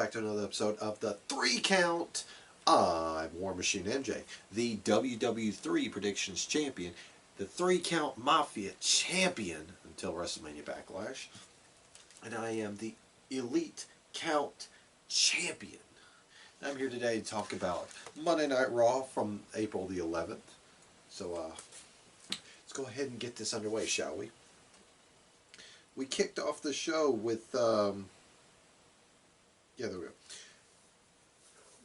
back to another episode of the 3 Count. I'm War Machine MJ, the WW3 Predictions Champion, the 3 Count Mafia Champion until WrestleMania Backlash, and I am the Elite Count Champion. And I'm here today to talk about Monday Night Raw from April the 11th. So let's go ahead and get this underway, shall we? We kicked off the show with there we go.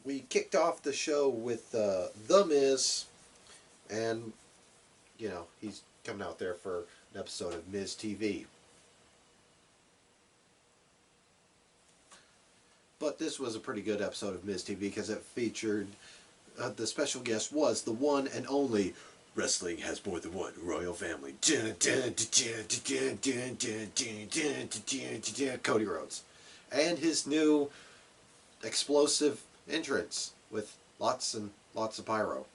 We kicked off the show with The Miz, and, you know, he's coming out there for an episode of Miz TV. But this was a pretty good episode of Miz TV because it featured, the special guest was the one and only Wrestling Has More Than One Royal Family. Cody Rhodes. And his new explosive entrance with lots and lots of pyro.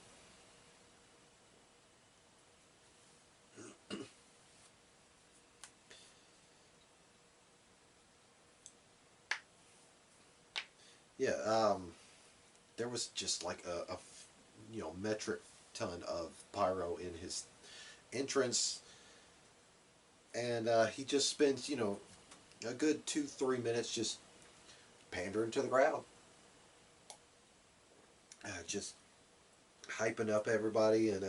There was just like a metric ton of pyro in his entrance, and he just spends a good 2-3 minutes just pandering to the crowd, just hyping up everybody, and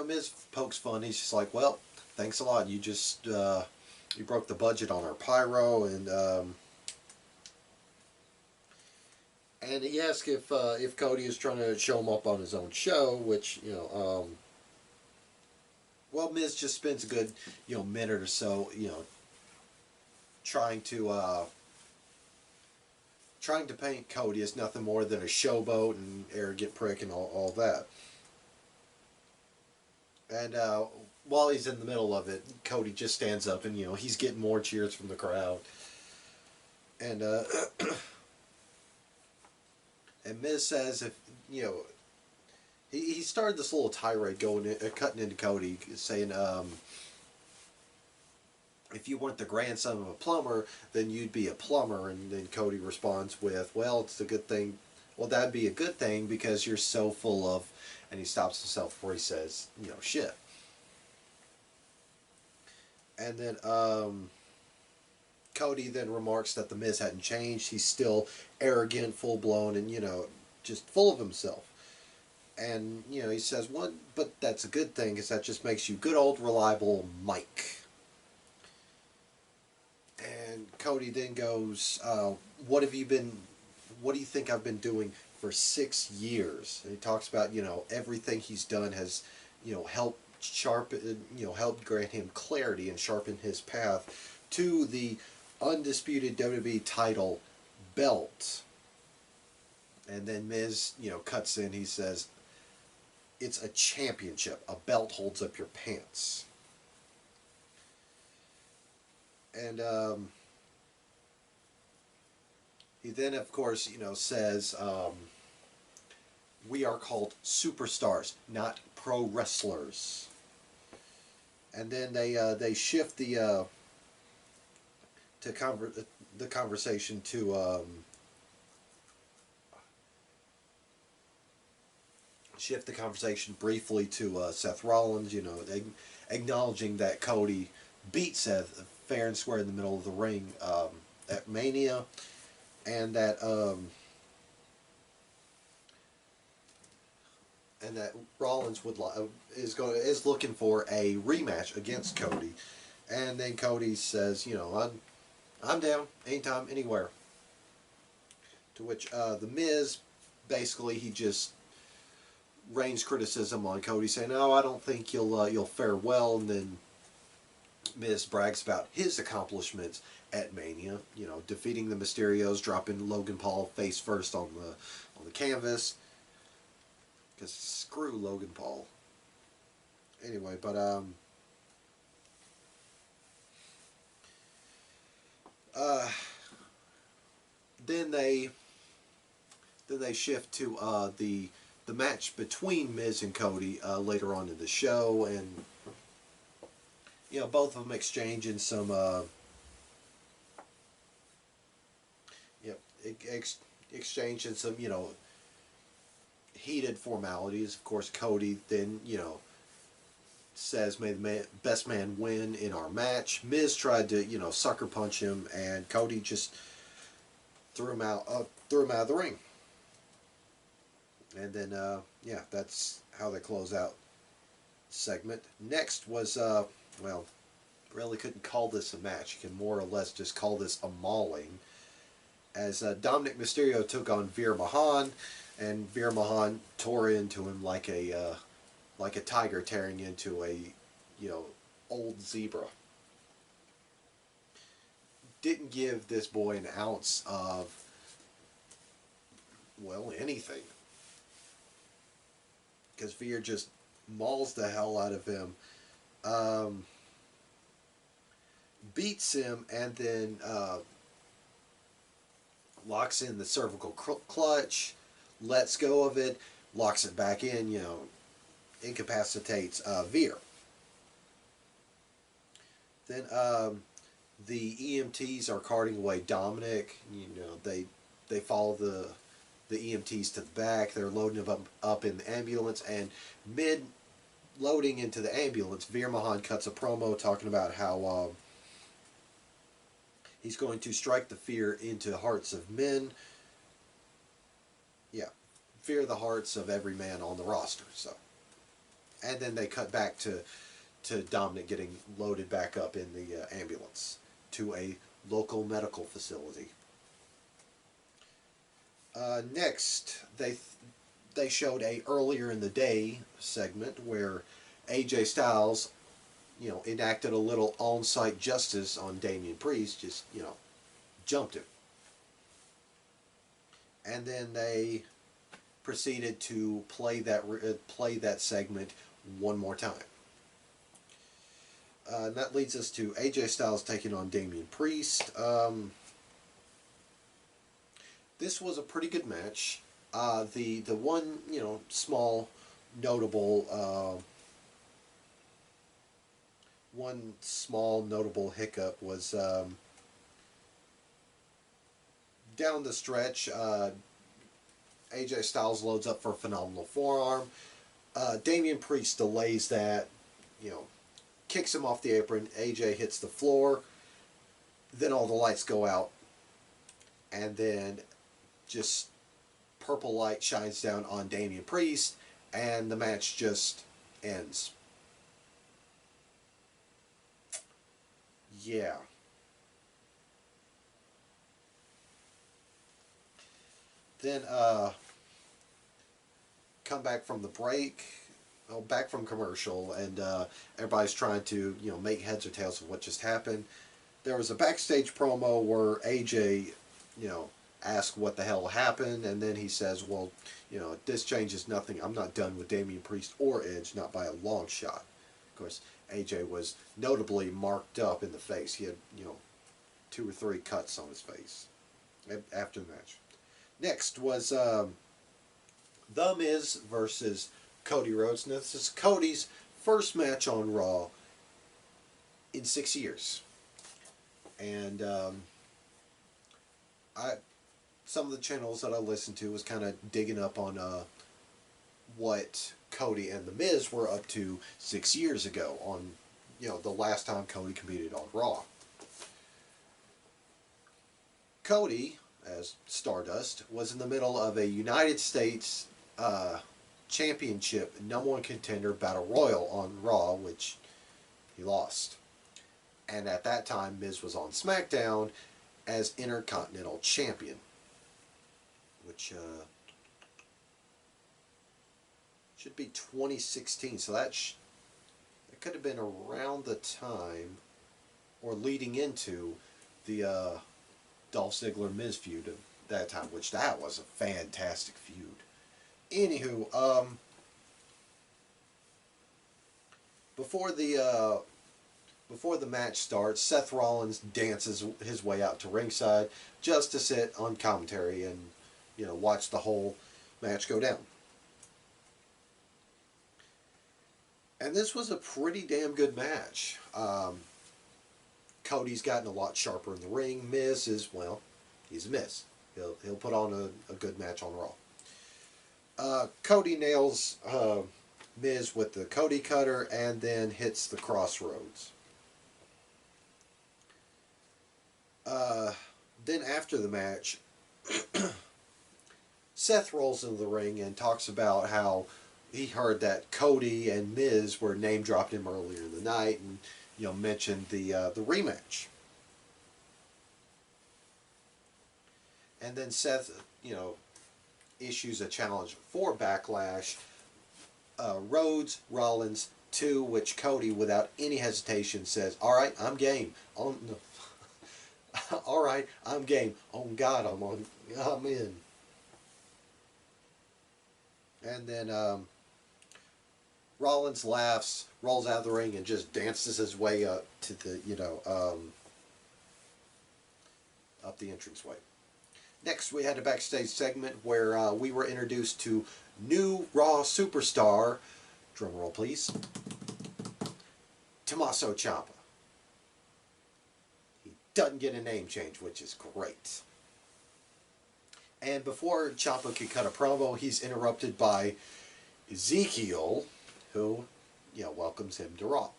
Miz pokes fun. He's just like, well, thanks a lot. You just you broke the budget on our pyro, and he asked if Cody is trying to show him up on his own show, which well, Miz just spends a good minute or so trying to paint Cody as nothing more than a showboat and arrogant prick and all that. And while he's in the middle of it, Cody just stands up and he's getting more cheers from the crowd. And and Miz says if he started this little tirade cutting into Cody, saying if you weren't the grandson of a plumber, then you'd be a plumber. And then Cody responds with, well, it's a good thing. Well, that'd be a good thing because you're so full of, and he stops himself before he says, shit. And then Cody then remarks that the Miz hadn't changed. He's still arrogant, full-blown, and, just full of himself. And, he says, well, but that's a good thing because that just makes you good old reliable Mike. And Cody then goes, what do you think I've been doing for 6 years? And he talks about, everything he's done has, helped helped grant him clarity and sharpen his path to the undisputed WWE title belt. And then Miz, cuts in. He says, it's a championship. A belt holds up your pants. And he then, of course, says, we are called superstars, not pro wrestlers. And then they shift the conversation to briefly to Seth Rollins, acknowledging that Cody beat Seth fair and square in the middle of the ring at Mania, and that Rollins is looking for a rematch against Cody. And then Cody says, I'm down anytime, anywhere. To which the Miz, basically, he just rains criticism on Cody, saying, "No, I don't think you'll fare well." And then Miz brags about his accomplishments at Mania, defeating the Mysterios, dropping Logan Paul face first on the canvas. Because screw Logan Paul. Anyway, but then they shift to the the match between Miz and Cody later on in the show, and both of them exchanging some yep, exchanging some heated formalities. Of course, Cody then says, "May the best man win in our match." Miz tried to sucker punch him, and Cody just threw him out of the ring. And then that's how they close out segment. Next was well, really couldn't call this a match. You can more or less just call this a mauling, as Dominic Mysterio took on Veer Mahaan, and Veer Mahaan tore into him like a tiger tearing into a old zebra. Didn't give this boy an ounce of anything, because Veer just mauls the hell out of him, beats him, and then locks in the cervical clutch, lets go of it, locks it back in, incapacitates Veer. Then the EMTs are carting away Dominic. They follow the EMTs to the back. They're loading him up in the ambulance, and mid loading into the ambulance, Veer Mahaan cuts a promo talking about how he's going to strike the fear into the hearts of men. Yeah, fear the hearts of every man on the roster. So, and then they cut back to Dominic getting loaded back up in the ambulance to a local medical facility. Next, they showed a earlier in the day segment where AJ Styles, enacted a little on-site justice on Damian Priest, just jumped him, and then they proceeded to play that segment one more time. And that leads us to AJ Styles taking on Damian Priest. This was a pretty good match. The one small notable hiccup was down the stretch. AJ Styles loads up for a phenomenal forearm. Damian Priest delays that, kicks him off the apron. AJ hits the floor. Then all the lights go out, and then just purple light shines down on Damian Priest, and the match just ends. Yeah. Then come back from the break, back from commercial, and everybody's trying to make heads or tails of what just happened. There was a backstage promo where AJ asked what the hell happened, and then he says, well, this changes nothing. I'm not done with Damian Priest or Edge, not by a long shot. Of course, AJ was notably marked up in the face. He had 2 or 3 cuts on his face after the match. Next was The Miz versus Cody Rhodes. Now, this is Cody's first match on Raw in 6 years. And some of the channels that I listened to was kind of digging up on what Cody and The Miz were up to 6 years ago on, the last time Cody competed on Raw. Cody, as Stardust, was in the middle of a United States Championship #1 contender battle royal on Raw, which he lost. And at that time, Miz was on SmackDown as Intercontinental Champion, which should be 2016. So that could have been around the time or leading into the Dolph Ziggler-Miz feud of that time, which that was a fantastic feud. Anywho, before the match starts, Seth Rollins dances his way out to ringside just to sit on commentary and watch the whole match go down. And this was a pretty damn good match. Cody's gotten a lot sharper in the ring. Miz is, well, he's a Miz. He'll put on a good match on Raw. Cody nails Miz with the Cody Cutter and then hits the Crossroads. Then after the match, Seth rolls into the ring and talks about how he heard that Cody and Miz were name dropped him earlier in the night, and mentioned the rematch. And then Seth issues a challenge for Backlash. Rhodes, Rollins, 2, which Cody, without any hesitation, says, "All right, I'm game." On no. All right, I'm game. On God, I'm in. And then Rollins laughs, rolls out of the ring, and just dances his way up to the up the entranceway. Next, we had a backstage segment where we were introduced to new Raw superstar, drumroll please, Tommaso Ciampa. He doesn't get a name change, which is great. And before Ciampa could cut a promo, he's interrupted by Ezekiel, who, welcomes him to Raw.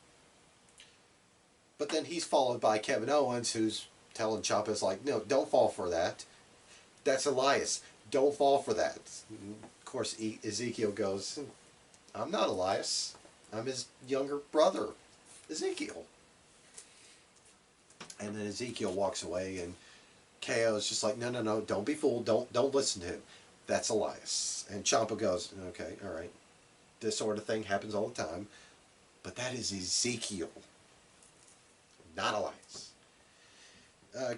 But then he's followed by Kevin Owens, who's telling Ciampa, like, no, don't fall for that. That's Elias. Don't fall for that. Of course, Ezekiel goes, I'm not Elias. I'm his younger brother, Ezekiel. And then Ezekiel walks away, and KO is just like, no, don't be fooled. Don't listen to him. That's Elias. And Ciampa goes, okay, all right. This sort of thing happens all the time. But that is Ezekiel, not Elias.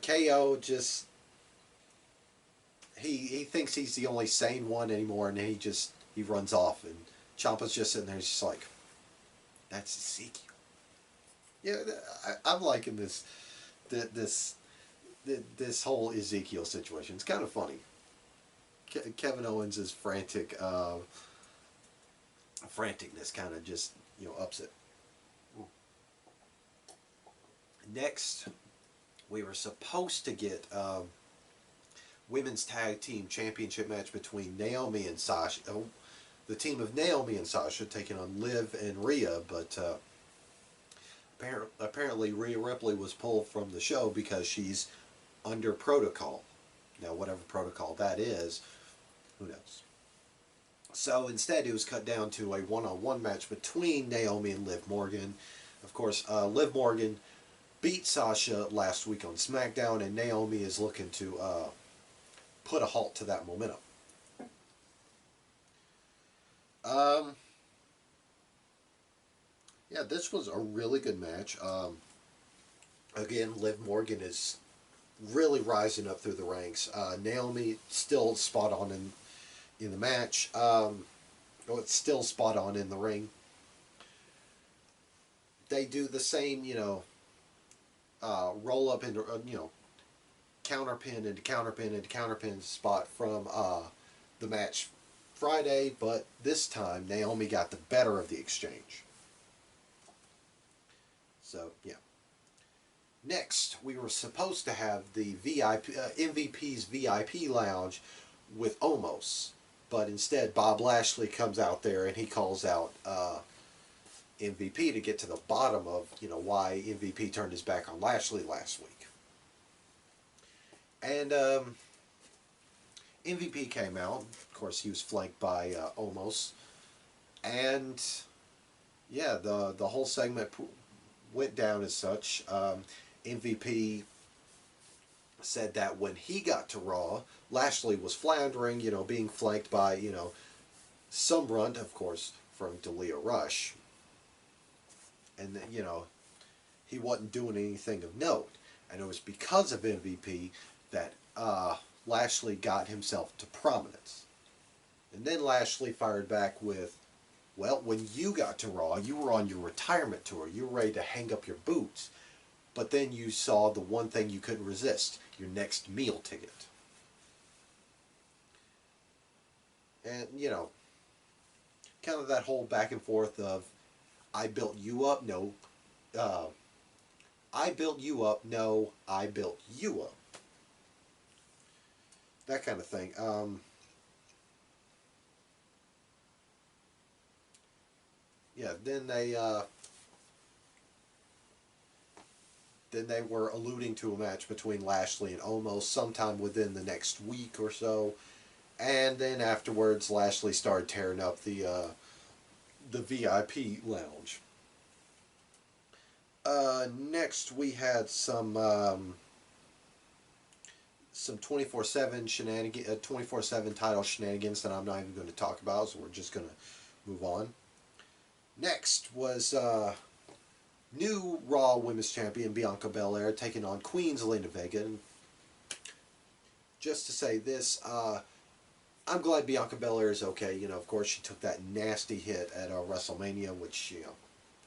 KO just, he thinks he's the only sane one anymore, and he runs off. And Ciampa's just sitting there, just like, that's Ezekiel. Yeah, I'm liking this whole Ezekiel situation. It's kind of funny. Kevin Owens' franticness kind of just ups it. Next, we were supposed to get women's tag team championship match between Naomi and Sasha. The team of Naomi and Sasha taking on Liv and Rhea, but apparently Rhea Ripley was pulled from the show because she's under protocol. Now, whatever protocol that is, who knows? So instead, it was cut down to a one-on-one match between Naomi and Liv Morgan. Of course, Liv Morgan beat Sasha last week on SmackDown, and Naomi is looking to put a halt to that momentum. Yeah, this was a really good match. Again, Liv Morgan is really rising up through the ranks. Naomi still spot on in the match. It's still spot on in the ring. They do the same, roll up into, counterpin into counterpin into counterpin spot from the match Friday, but this time Naomi got the better of the exchange. So, yeah. Next, we were supposed to have the MVP's VIP lounge with Omos, but instead Bob Lashley comes out there and he calls out MVP to get to the bottom of why MVP turned his back on Lashley last week. And MVP came out. Of course, he was flanked by Omos, and yeah, the whole segment went down as such. MVP said that when he got to Raw, Lashley was floundering, being flanked by, some runt, of course, from Dalia Rush. And, he wasn't doing anything of note. And it was because of MVP that Lashley got himself to prominence. And then Lashley fired back with, well, when you got to Raw, you were on your retirement tour. You were ready to hang up your boots. But then you saw the one thing you couldn't resist, your next meal ticket. And, kind of that whole back and forth of, I built you up. No, uh, I built you up. No, I built you up. That kind of thing. Yeah. Then they were alluding to a match between Lashley and Omos sometime within the next week or so. And then afterwards, Lashley started tearing up the VIP lounge. Next, we had some 24/7 shenanigans, 24/7 title shenanigans that I'm not even going to talk about, so we're just going to move on. Next was new Raw Women's Champion Bianca Belair taking on Queen Zelina Vega. And just to say this, I'm glad Bianca Belair is okay. You know, of course, she took that nasty hit at WrestleMania, which, you know,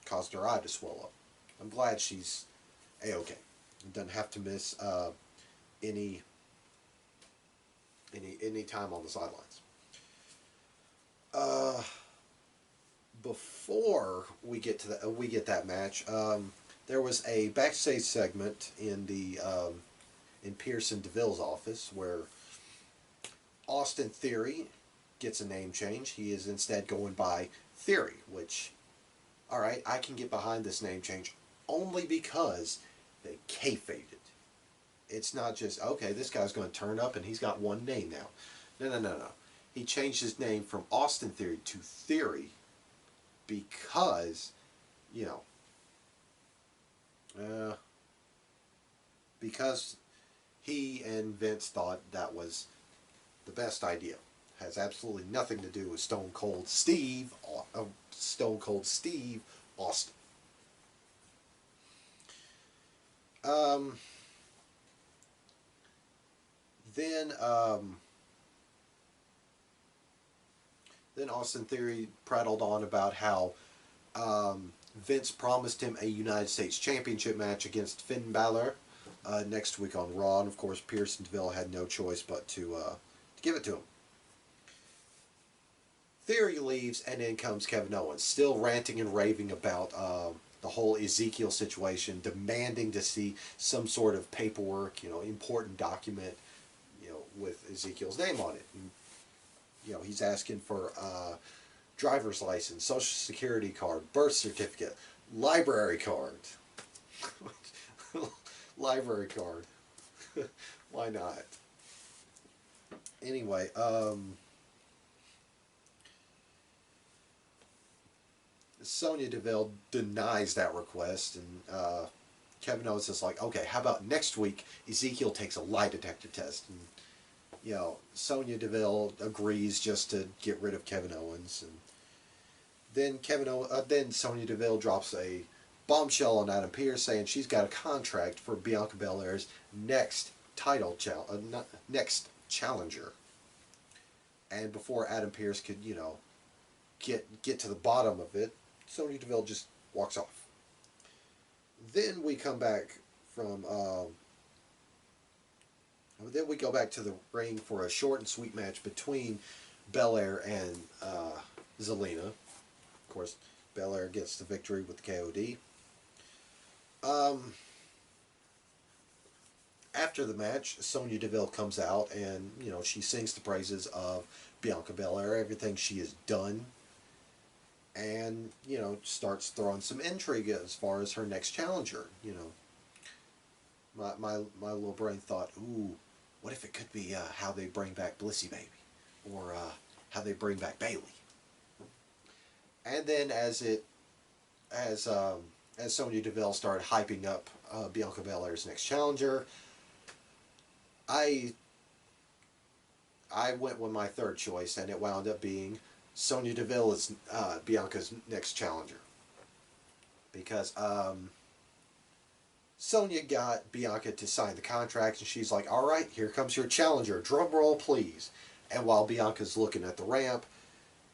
caused her eye to swell up. I'm glad she's a-okay. Doesn't have to miss any any time on the sidelines. Uh, Before we get that match, there was a backstage segment in Pearson DeVille's office where Austin Theory gets a name change. He is instead going by Theory, which, all right, I can get behind this name change only because they kayfabed it. It's not just, okay, this guy's going to turn up and he's got one name now. No, no, no, no. He changed his name from Austin Theory to Theory because, you know, because he and Vince thought that was the best idea. Has absolutely nothing to do with Stone Cold Steve Austin. Um, then, um, then Austin Theory prattled on about how Vince promised him a United States Championship match against Finn Balor next week on Raw, and of course Pearson DeVille had no choice but to give it to him. Theory leaves, and in comes Kevin Owens, still ranting and raving about the whole Ezekiel situation, demanding to see some sort of paperwork, you know, important document, you know, with Ezekiel's name on it. And, you know, he's asking for driver's license, social security card, birth certificate, library card. Library card. Why not? Anyway, Sonya Deville denies that request, and Kevin Owens is like, okay, how about next week Ezekiel takes a lie detector test? And, you know, Sonya Deville agrees just to get rid of Kevin Owens, and then Sonya Deville drops a bombshell on Adam Pearce saying she's got a contract for Bianca Belair's next challenger. And before Adam Pearce could, you know, get to the bottom of it, Sonya Deville just walks off. Then we come back from. Then we go back to the ring for a short and sweet match between Belair and Zelina. Of course, Belair gets the victory with the KOD. After the match, Sonya Deville comes out and, you know, she sings the praises of Bianca Belair, everything she has done, and, you know, starts throwing some intrigue as far as her next challenger. You know, my little brain thought, ooh, what if it could be how they bring back Blissy Baby, or how they bring back Bailey? And then as Sonya Deville started hyping up Bianca Belair's next challenger, I went with my third choice, and it wound up being Sonya Deville is Bianca's next challenger, because Sonya got Bianca to sign the contract, and she's like, "All right, here comes your challenger. Drum roll, please." And while Bianca's looking at the ramp,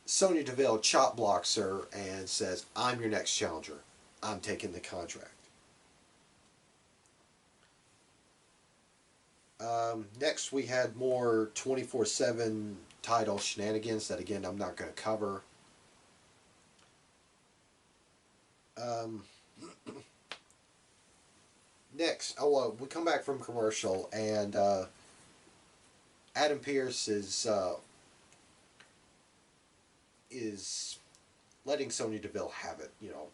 Sonya Deville chop blocks her and says, "I'm your next challenger. I'm taking the contract." Next, we had more 24/7 title shenanigans that, again, I'm not going to cover. Um, Next, oh, we come back from commercial, and Adam Pearce is letting Sonya Deville have it. You know,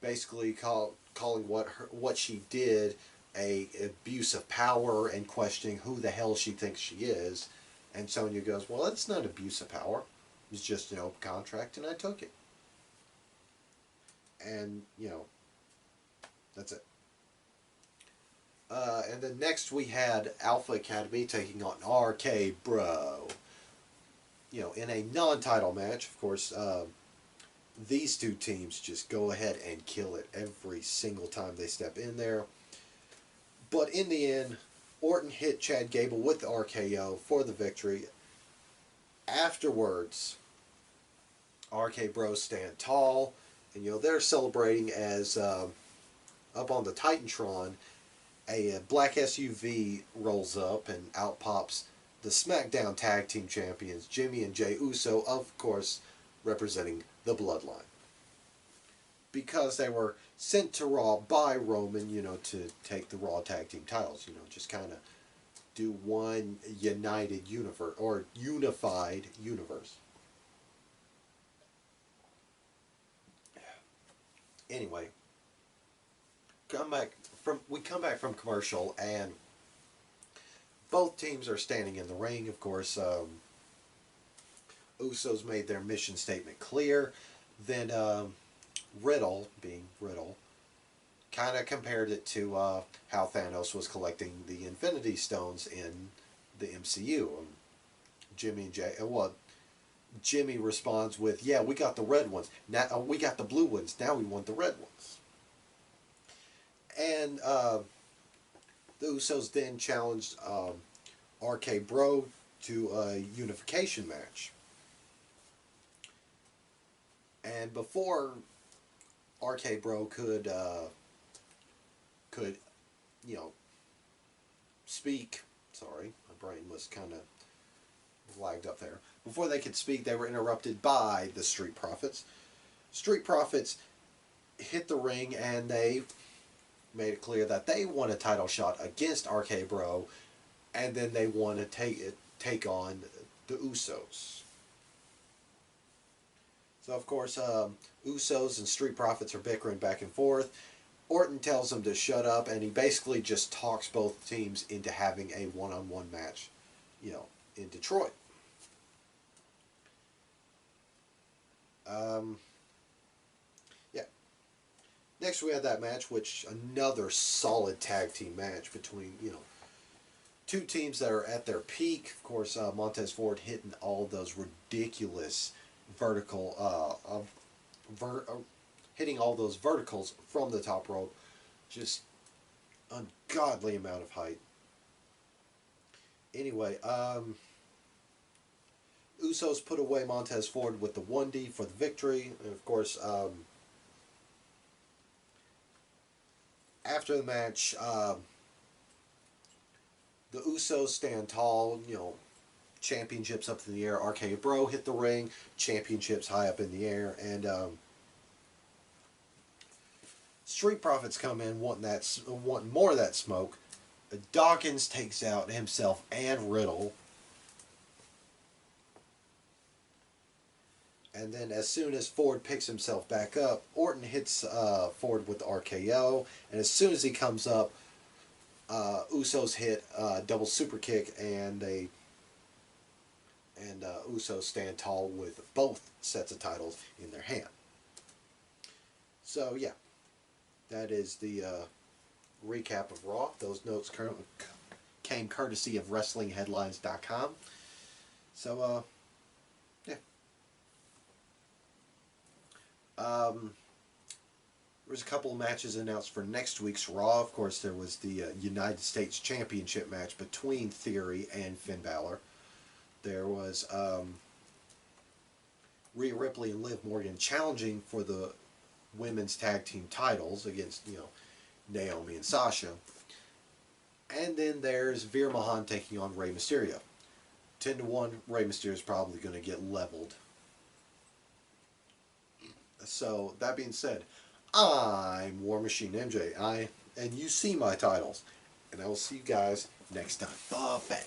basically calling what she did a abuse of power and questioning who the hell she thinks she is. And Sonya goes, "Well, it's not abuse of power. It's just an open contract, and I took it." And that's it. And then next we had Alpha Academy taking on RK Bro. In a non-title match, of course. These two teams just go ahead and kill it every single time they step in there. But in the end, Orton hit Chad Gable with the RKO for the victory. Afterwards, RK Bros stand tall, and they're celebrating as up on the Titantron, a black SUV rolls up and out pops the SmackDown Tag Team Champions, Jimmy and Jey Uso, of course, representing the Bloodline. Because they were sent to Raw by Roman, to take the Raw Tag Team titles, just kind of do one united universe, or unified universe. Anyway, we come back from commercial, and both teams are standing in the ring. Of course, Usos made their mission statement clear. Then Riddle, being Riddle, kind of compared it to how Thanos was collecting the Infinity Stones in the MCU. Jimmy responds with, "Yeah, we got the red ones. Now we got the blue ones. Now we want the red ones." And the Usos then challenged RK Bro to a unification match. And before RK Bro could speak. Sorry, my brain was kind of lagged up there. Before they could speak, they were interrupted by the Street Profits. Street Profits hit the ring, and they made it clear that they want a title shot against RK Bro, and then they want to take on the Usos. So of course, Usos and Street Profits are bickering back and forth. Orton tells them to shut up, and he basically just talks both teams into having a one-on-one match, in Detroit. Yeah. Next, we had that match, which another solid tag team match between two teams that are at their peak. Of course, Montez Ford hitting all those ridiculous vertical, hitting all those verticals from the top rope, just ungodly amount of height. Anyway, Usos put away Montez Ford with the 1D for the victory, and of course, after the match, the Usos stand tall, championships up in the air. RK Bro hit the ring, championships high up in the air, and Street Profits come in wanting more of that smoke. Dawkins takes out himself and Riddle. And then as soon as Ford picks himself back up, Orton hits Ford with the RKO. And as soon as he comes up, Usos hit double super kick, and Usos stand tall with both sets of titles in their hand. So yeah, that is the recap of Raw. Those notes came courtesy of WrestlingHeadlines.com. So yeah. There's a couple of matches announced for next week's Raw. Of course, there was the United States Championship match between Theory and Finn Balor. There was Rhea Ripley and Liv Morgan challenging for the women's tag team titles against, Naomi and Sasha. And then there's Veer Mahan taking on Rey Mysterio. 10-1, Rey Mysterio is probably going to get leveled. So that being said, I'm War Machine MJ. And you see my titles, and I will see you guys next time. The Bang.